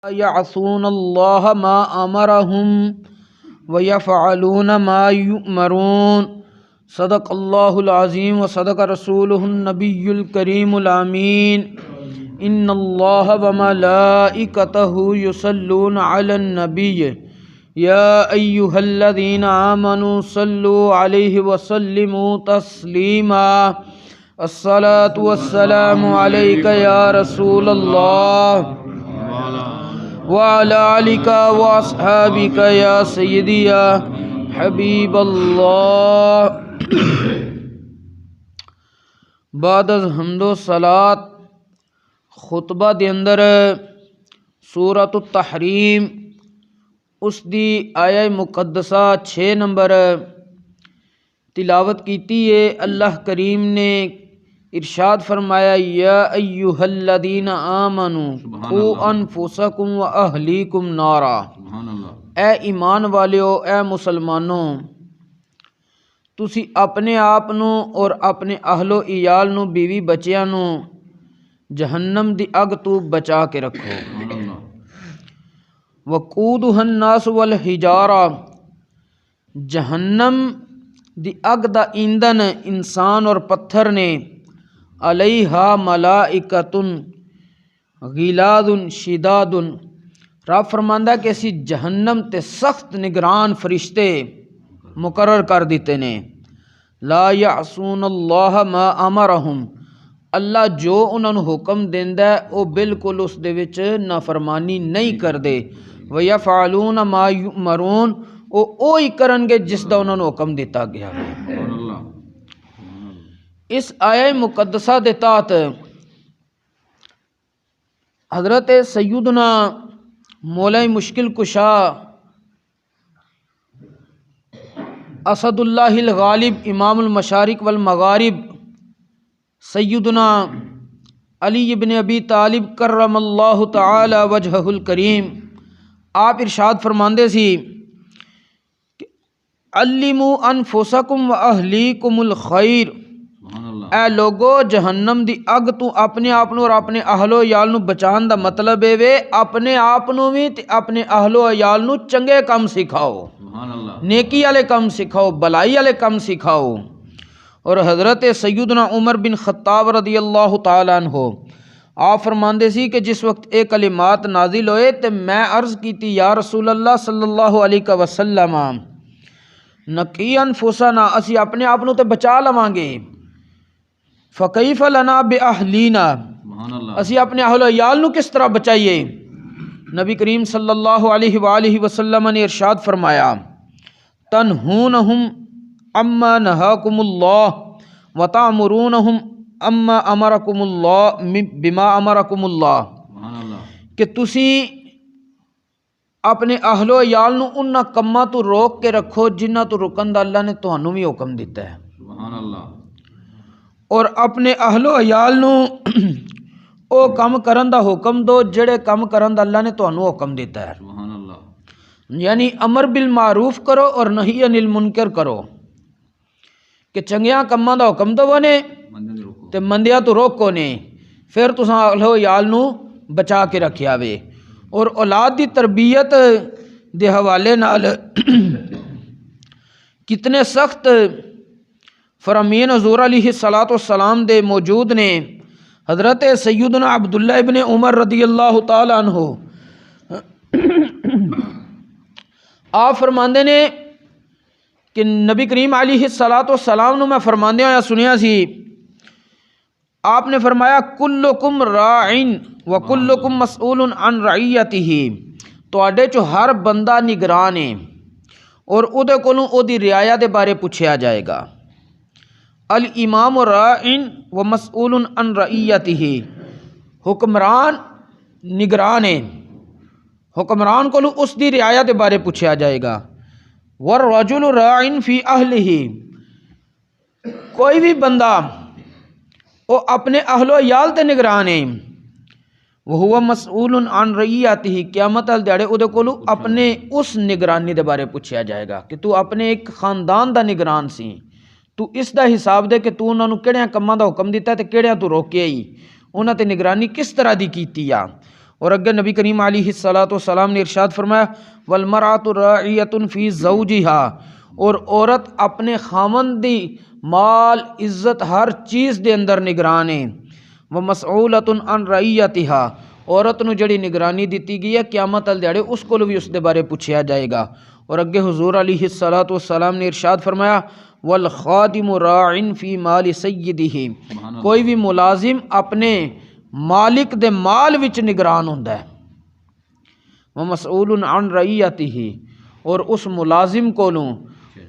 يعصون الله ما أمرهم ويفعلون ما يؤمرون صدق الله العظيم وصدق رسوله النبي الكريم الأمين إن الله وملائكته يصلون على النبي يا أيها الذين آمنوا صلوا عليه وسلموا تسليما الصلاة والسلام عليك يا رسول الله وعلى آلك وأصحابك يا سيدي يا حبیب اللہ۔ بعد از حمد و صلات خطبہ دے اندر سورۃ التحریم اس دی آیہ مقدسہ 6 نمبر تلاوت کیتی ہے۔ اللہ کریم نے ارشاد فرمایا یا ایھا الذین آمنوا قوا انفسکم واہلیکم نارا، اے ایمان والیو، اے مسلمانوں، تسی اپنے آپ نو اور اپنے اہل و عیال نو، بیوی بچیاں نو جہنم دی اگ تو بچا کے رکھو۔ وقودھا الناس والحجارہ، جہنم دی اگ دا ایندھن انسان اور پتھر نے، علیہا ملائکۃ غلاظ شداد، رب فرماندا کہ اسی جہنم تے سخت نگران فرشتے مقرر کر دیتے نے۔ لا یعصون اللہ ما امرہم، اللہ جو انہاں نوں حکم دیندا ہے او بالکل اس دے وچ نافرمانی نہیں کردے۔ ویفعلون ما یؤمرون، او اوہی کرن گے جس دا انہاں نوں حکم دیتا گیا ہے۔ اس آیہ مقدسہ دے تحت حضرت سیدنا مولا مشکل کشا اسد اللہ الغالب امام المشارق والمغارب سیدنا علی ابن ابی طالب کرم اللہ تعالی وجہہ الکریم آپ ارشاد فرماندے سی کہ علموا انفسکم واہلیکم الخیر، اے لوگو جہنم دی اگ تو اپنے آپ نو اور اپنے اہل و عیال نو بچان دا مطلب اے وے اپنے آپ نو بھی تے اپنے اہل و عیال نو چنگے کم سکھاؤ، نیکی والے کم سکھاؤ، بلائی والے کم سکھاؤ۔ اور حضرت سیدنا عمر بن خطاب رضی اللہ تعالیٰ عنہ آپ فرماندے سی کہ جس وقت اے کلمات نازل ہوئے تے میں عرض کیتی یا رسول اللہ صلی اللہ علیہ وسلم نقی انفسنا، اسی اپنے آپ نو تے بچا لواں گے، فکیف لنا باہلینا، اسی اپنے اہل و عیال نو کس طرح بچائیے؟ نبی کریم صلی اللہ علیہ وآلہ وسلم نے ارشاد فرمایا تنہونہم اما نہاکم اللہ وتأمرونہم اما امرکم اللہ بما امرکم اللہ، کہ تسی اپنے اہل و عیال نو انہاں کماں تو روک کے رکھو جنہاں تو رکن دا اللہ نے تہانوں بھی حکم دیتا ہے، اور اپنے اہل و عیال نو او کم کرن دا حکم دو جڑے کم کرن دا اللہ نے تہانوں حکم دیتا ہے۔ یعنی امر بالمعروف کرو اور نہی عن المنکر کرو، کہ چنگیاں کماں دا حکم دو نے تے مندیاں تو روکو نے، پھر تساں اہل و عیال نو بچا کے رکھیا وے۔ اور اولاد دی تربیت دے حوالے نال کتنے سخت فرامین حضور علیہ الصلوۃ والسلام دے موجود نے۔ حضرت سیدنا عبداللہ ابن عمر رضی اللہ تعالیٰ عنہ آپ فرماندے نے کہ نبی کریم علیہ الصلوۃ والسلام نو میں فرماندے ہویا سنیا سی، آپ نے فرمایا کلکم راعٍ وکلکم مسئول عن رعیتہ، تواڈے چو ہر بندہ نگران ہے اور او دے کولوں او دی رعایا دے بارے پوچھیا جائے گا۔ الامام راعٍ ومسئول عن رعیتہ، حکمران نگران ہے، حکمران کولوں اس دی رعایا دے بارے پوچھیا جائے گا۔ والرجل راعٍ فی اہلہ، کوئی بھی بندہ وہ اپنے اہل و عیال تے نگران ہے۔ وہو مسئول عن رعیتہ، قیامت والے دیہڑے او دے کولوں اپنے اس نگرانی دے بارے پوچھیا جائے گا کہ تو اپنے ایک خاندان دا نگران سی، تو اس دا حساب دے کہ تو انہاں نوں کہڑیاں کماں دا حکم دیتا ہے تے کہڑیاں تو روکیا ہی، انہاں تے نگرانی کس طرح دی کیتی آ۔ اور اگے نبی کریم علیہ الصلوۃ والسلام نے ارشاد فرمایا والمرأۃ راعیۃ فی زوجہا، اور عورت اپنے خاوند دی مال عزت ہر چیز دے اندر نگران ہے۔ ومسئولۃ عن رعیتہا، عورت نو جڑی نگرانی دیتی گئی ہے قیامت والے دیہڑے اس کو بھی اس دے بارے پوچھا جائے گا۔ اور اگے حضور علیہ الصلوۃ والسلام نے ارشاد فرمایا والخادم راع فی مال سیدہ، کوئی بھی ملازم اپنے مالک دے مال وچ نگران ہوندا ہے۔ ومسئول عن رعیتہ، اور اس ملازم کولوں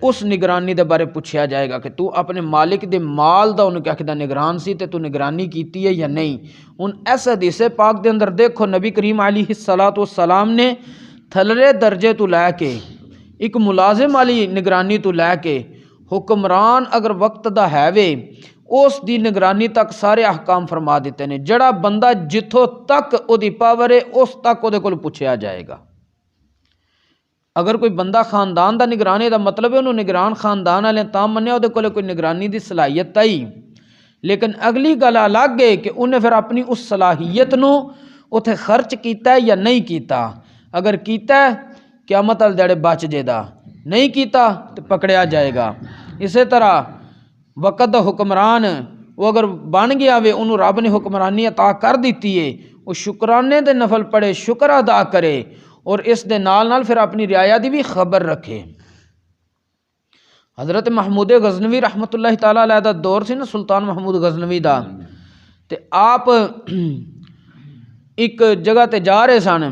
اس نگرانی دے بارے پوچھا جائے گا کہ تو اپنے مالک دے مال دا انہوں کیا کہتا نگران سی تے تو نگرانی کیتی ہے یا نہیں۔ ان ایسا حدیث پاک دے اندر دیکھو نبی کریم علیہ الصلوۃ والسلام نے تھلرے درجے تو لے کے ایک ملازم والی نگرانی تو لے کے حکمران اگر وقت دا ہے وے اس دی نگرانی تک سارے احکام فرما دیتے ہیں۔ جڑا بندہ جتھوں تک او دی پاور ہے اس تک او دے کول پوچھا جائے گا۔ اگر کوئی بندہ خاندان دا نگرانے دا مطلب ہے انہوں نگران خاندان والے تاں منیا او دے کول کوئی نگرانی دی صلاحیت آئی، لیکن اگلی گل الگ ہے کہ انہیں پھر اپنی اس صلاحیت نو اتھے خرچ کیتا ہے یا نہیں کیتا۔ اگر کیتا ہے قیامت والے دیہڑے بچ جے دا، نہیں کیتا تو پکڑیا جائے گا۔ اسی طرح وقت دا حکمران وہ اگر بن گیا وے انہوں رب نے حکمرانی عطا کر دیتی ہے، وہ شکرانے دے نفل پڑھے، شکر ادا کرے، اور اس دے نال نال پھر اپنی رعایا دی بھی خبر رکھے۔ حضرت محمود غزنوی رحمت اللہ تعالی علیہ دا دور سی نا سلطان محمود غزنوی دا، تے آپ ایک جگہ تے جا رہے سن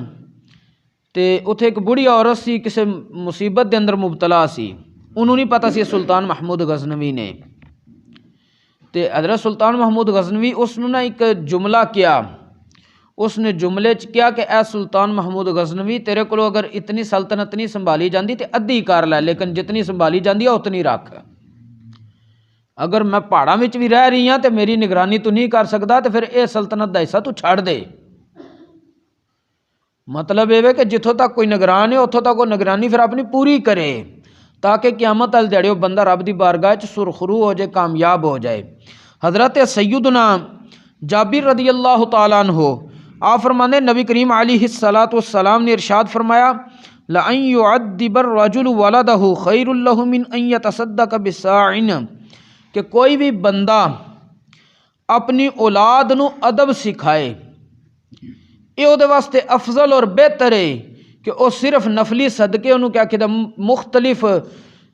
تے اتھے ایک بڑھی عورت سی کسی مصیبت دے اندر مبتلا سی، انہوں نہیں پتہ سی سلطان محمود غزنوی نے، تے حضرت سلطان محمود غزنوی اس نے نا ایک جملہ کیا، اس نے جملے چ کیا کہ اے سلطان محمود غزنوی تیرے کو اگر اتنی سلطنت نہیں سنبھالی جاندی تے ادھی کر لے، لیکن جتنی سنبھالی جاندی ہے اتنی رکھ۔ اگر میں پہاڑاں وچ بھی رہ رہی ہاں تے میری نگرانی تو نہیں کر سکدا تے پھر اے سلطنت دا حصہ تو چھڑ دے۔ مطلب یہ ہے کہ جتھوں تک کوئی نگران ہے اتھوں تک وہ نگرانی پھر اپنی پوری کرے، تاکہ قیامت والے دیہڑے بندہ رب دی بارگاہ چ سرخرو ہو جائے، کامیاب ہو جائے۔ حضرت سیدنا جابر رضی اللہ تعالیٰ عنہ آپ فرمانے نبی کریم علیہ الصلوۃ والسلام نے ارشاد فرمایا لَأَن يُعَدِّبَ الرَّجُلُ وَلَدَهُ خَيْرٌ لَهُ مِنْ أَن يَتَصَدَّقَ بِسَاعٍ، کہ کوئی بھی بندہ اپنی اولاد نو ادب سکھائے، یہ او دے واسطے افضل اور بہتر ہے کہ او صرف نفلی صدقے انہوں کیا کہ مختلف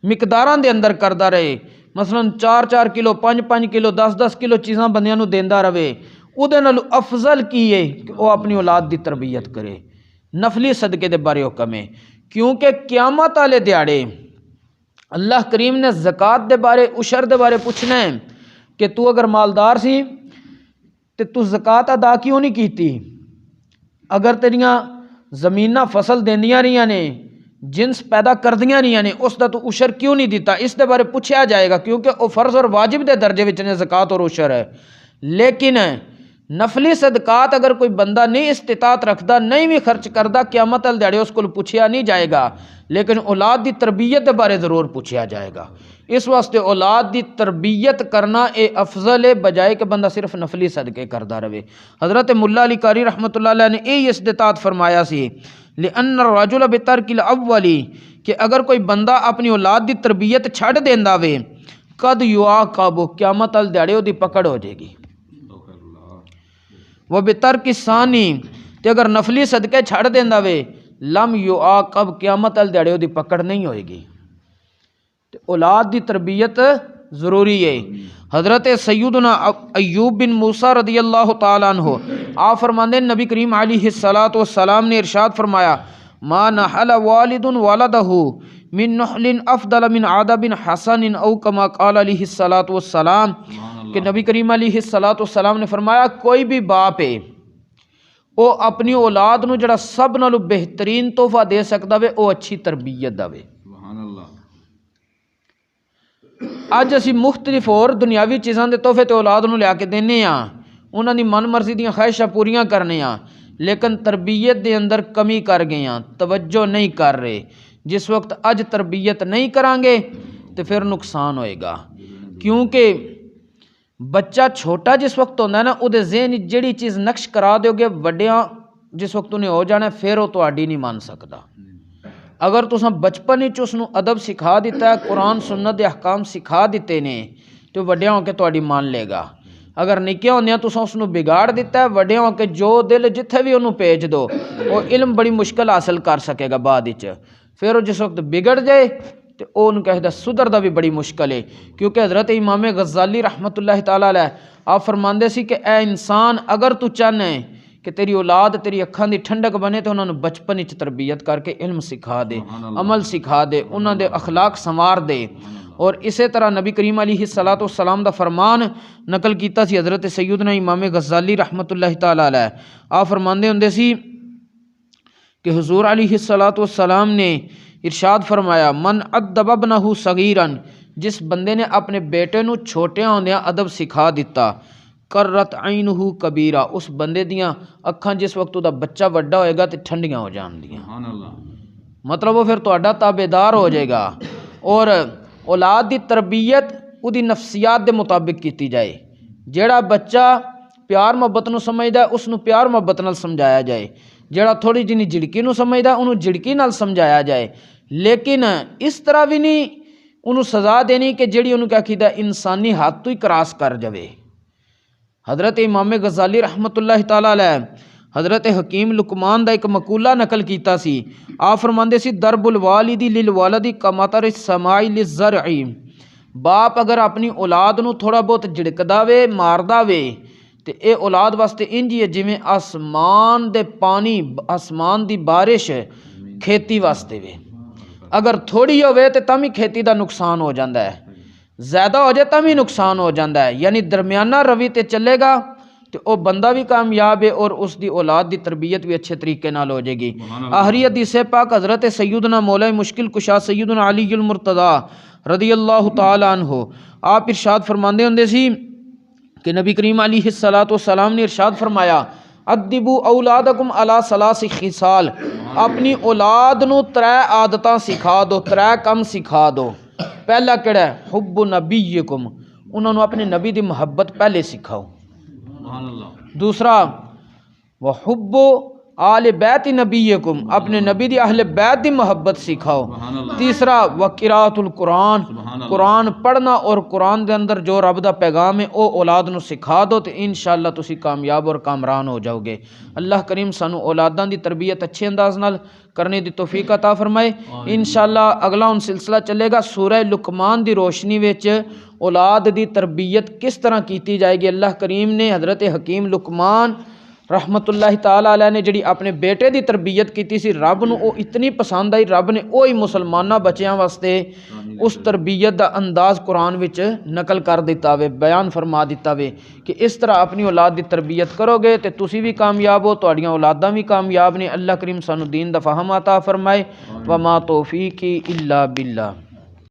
مقداراں دے اندر کردا رہے، مثلا 4 کلو 5 کلو 10 کلو چیزاں بندیاں نو دیندا رہے، او دے نال افضل کی ہے کہ وہ اپنی اولاد دی تربیت کرے۔ نفلی صدقے دے بارے حکم ہے، کیونکہ قیامت والے دیہڑے اللہ کریم نے زکوٰۃ دے بارے عشر دے بارے پوچھنا ہے کہ تو اگر مالدار سی تے تو زکوٰۃ ادا کیوں نہیں کیتی، اگر تیریاں زمیناں فصل دیندیاں رہیاں نے، جنس پیدا کردیاں رہیاں نے، اس دا تو عشر کیوں نہیں دیتا، اس دے بارے پوچھا جائے گا، کیونکہ وہ فرض اور واجب دے درجے وچ نے زکوٰۃ اور عشر ہے۔ لیکن نفلی صدقات اگر کوئی بندہ نہیں استطاعت رکھدا، نہیں بھی خرچ کردا، قیامت والے دیہڑے اس کو پوچھیا نہیں جائے گا، لیکن اولاد دی تربیت دے بارے ضرور پوچھیا جائے گا۔ اس واسطے اولاد دی تربیت کرنا اے افضل ہے بجائے کہ بندہ صرف نفلی صدقے کردا رہے۔ حضرت ملا علی قاری رحمۃ اللہ علیہ نے یہی استطاعت فرمایا سی لِأَنَّ الرَّجُلَ بِتَرْكِ الْأَوَّلِ، کہ اگر کوئی بندہ اپنی اولاد دی تربیت چھڑ دیندا وے قد یعاقب، قیامت والے دیہڑے دی پکڑ ہو جائے گی۔ وہ بترک ثانی، تے اگر نفلی صدقے چھڑ دیندا وے لم یعاقب، قیامت والے دیہڑے دی پکڑ نہیں ہوئے گی۔ تے اولاد دی تربیت ضروری ہے۔ حضرت سیدنا ایوب بن موسیٰ رضی اللہ تعالیٰ عنہ آپ فرماندے نبی کریم علیہ الصلوۃ والسلام نے ارشاد فرمایا ما نحل والد ولدہ من نحل افضل من عدب حسن او کما قال علیہ الصلوۃ والسلام، کہ نبی کریم علیہ الصلوۃ والسلام نے فرمایا کوئی بھی باپ ہے وہ اپنی اولاد نو جڑا سب نالوں بہترین تحفہ دے سکدا وے وہ اچھی تربیت دا وے۔ اج اسی مختلف اور دنیاوی چیزاں دے تحفے تے اولاد نو لیا کے دینے ہاں، انہاں دی من مرضی دیاں خواہشاں پوریاں کرنے ہاں، لیکن تربیت دے اندر کمی کر گئے ہاں، توجہ نہیں کر رہے۔ جس وقت اج تربیت نہیں کران گے تو پھر نقصان ہوئے گا، کیونکہ بچہ چھوٹا جس وقت ہوتا ہے نا وہ ذہن جڑی چیز نقش کرا دو گے وڈیاں جس وقت انہیں ہو جانا ہے پھر وہ تہاڈی نہیں مان سکدا۔ اگر تساں بچپن وچ اس نوں ادب سکھا دیتا ہے، قرآن سنت دے احکام سکھا دیتے نے تو وڈیاں ہو کے تہاڈی مان لے گا۔ اگر نکیاں ہوندیاں تساں اس نوں بگاڑ دیتا ہے، وڈیاں ہو کے جو دل جتھے بھی انہوں بھیج دو وہ علم بڑی مشکل حاصل کر سکے گا بعد وچ۔ پھر وہ جس وقت بگڑ جائے تو اون کہدا سدھردا بھی بڑی مشکل ہے، کیونکہ حضرت امام غزالی رحمۃ اللہ تعالی علیہ آپ فرماندے سی کہ اے انسان اگر تو چاہنا ہے کہ تیری اولاد تیری اکھاں دی ٹھنڈک بنے تو انہوں نے بچپن وچ تربیت کر کے علم سکھا دے، عمل سکھا دے، انہوں دے اخلاق سنوار دے۔ اور اسی طرح نبی کریم علیہ الصلوۃ والسلام دا فرمان نقل کیتا سی حضرت سیدنا امام غزالی رحمۃ اللہ تعالی علیہ، آپ فرماندے ہوندے سی کہ حضور علیہ الصلوۃ والسلام نے ارشاد فرمایا من ادب ابنہ صغیرا، جس بندے نے اپنے بیٹے نو چھوٹے ہوندیاں ادب سکھا دیتا، کرت عینہ کبیرہ، اس بندے دیاں اکھاں جس وقت دا بچہ وڈا ہوئے گا تے ٹھنڈیاں ہو جاندیاں، مطلب وہ پھر تہاڈا تابعدار ہو جائے گا۔ اور اولاد دی تربیت او دی نفسیات دے مطابق کیتی جائے، جیڑا بچہ پیار محبت نو سمجھدا ہے اس نو پیار محبت نال سمجھایا جائے، جیڑا تھوڑی جنی جھڑکی نو سمجھدا ہے انہوں جھڑکی نال سمجھایا جائے، لیکن اس طرح بھی نہیں انہوں سزا دینی کہ جیڑی انہوں کیا کیتا انسانی حد تو ہی کراس کر جاوے۔ حضرت امام غزالی رحمۃ اللہ تعالی علیہ حضرت حکیم لقمان دا ایک مقولہ نقل کیتا سی، آپ فرماندے سی ضرب الوالد للولد کمطر السماء للزرع، باپ اگر اپنی اولاد نو تھوڑا بہت جھڑکدا وے ماردا وے تے اے اولاد واسطے انج ہی ہے جویں آسمان دے پانی آسمان دی بارش کھیتی واسطے وے، اگر تھوڑی ہوے تے تاں بھی کھیتی دا نقصان ہو جاندا ہے، زیادہ ہو جائے تاں بھی نقصان ہو جاندا ہے، یعنی درمیانہ روی تے چلے گا تو او بندہ بھی کامیاب ہے اور اس دی اولاد دی تربیت بھی اچھے طریقے نال ہو جائے گی۔ آخری حدیث پاک حضرت سیدنا مولا مشکل کشا سیدنا علی المرتضیٰ رضی اللہ تعالی عنہ آپ ارشاد فرماندے ہوندے سی کہ نبی کریم علیہ الصلوۃ والسلام نے ارشاد فرمایا ادبوا اولادکم علی ثلاث خصال، اپنی اولاد نو 3 عادتاں سکھا دو، 3 کم سکھا دو۔ پہلا کیڑا ہے حب نبیکم، انہوں نے اپنے نبی دی محبت پہلے سکھاؤ۔ دوسرا وحب آل بیت نبیکم، اپنے نبی دی اہل بیت دی محبت سکھاؤ۔ تیسرا وقراءۃ القرآن، قرآن پڑھنا اور قرآن دے اندر جو رب دا پیغام ہے او اولاد نو سکھا دو تو انشاءاللہ تسی کامیاب اور کامران ہو جاؤ گے۔ اللہ کریم سانو اولاداں دی تربیت اچھے انداز نال کرنے دی توفیق عطا فرمائے۔ انشاءاللہ اگلا ہن سلسلہ چلے گا سورہ لقمان دی روشنی وچ اولاد دی تربیت کس طرح کیتی جائے گی۔ اللہ کریم نے حضرت حکیم لقمان رحمت اللہ تعالی علیہ نے جڑی اپنے بیٹے دی تربیت کیتی سی رب نو او اتنی پسند آئی، رب نے اوہی مسلمانہ بچیاں واسطے اس تربیت دا انداز قرآن وچ نقل کر دیتا وے، بیان فرما دیتا وے کہ اس طرح اپنی اولاد دی تربیت کرو گے تے تسی بھی کامیاب ہو، تہاڈیاں اولاداں بھی کامیاب نے۔ اللہ کریم سانو دین دا فہم عطا فرمائے۔ وما توفیقی الا باللہ۔